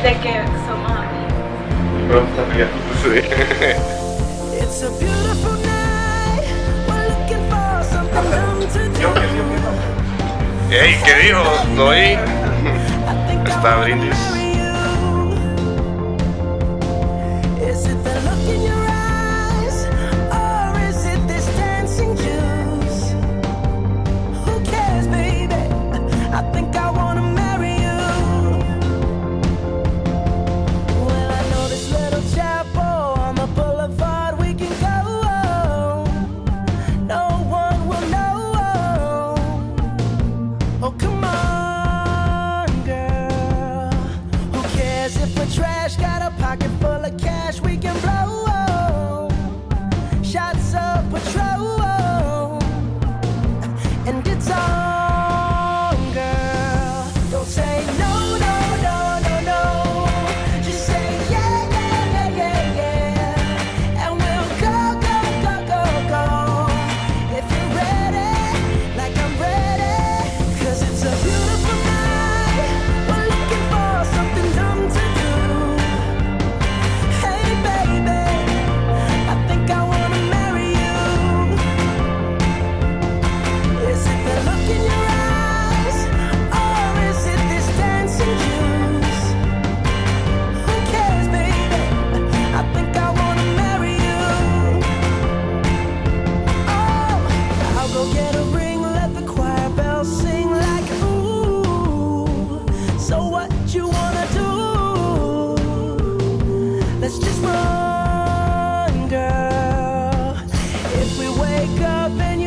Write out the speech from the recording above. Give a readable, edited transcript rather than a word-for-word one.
De que somos amigos. Pronto, amiga. Sí. It's a beautiful night. We're looking for something dumb to do. Ey, ¿qué dijo? ¿No oí? I think I Está wanna brindis. marry you. Is it the look in your eyes, or is it this dancing juice? Who cares, baby? I think I wanna marry you. Well, I know this little chapel on the boulevard we can go. No one will know. Oh, come on, girl. Who cares if we're trash? Got a pocket full of cash we can blow. Shots of Patrol, and it's on, girl. Don't say no, no, no, no, no. Just say yeah, yeah, yeah, yeah, yeah. And we'll go, go, go, go, go. If you're ready, like I'm ready. 'Cause it's a beautiful night. We're looking for something dumb to do. Hey, baby, I think I wanna marry you. Is it the look in your eyes, or is it this dancing juice? Who cares, baby? I think I wanna marry you. Oh, I'll go get a ring, let the choir bells sing like ooh. So what you wanna do? Let's just run, girl. If we wake up and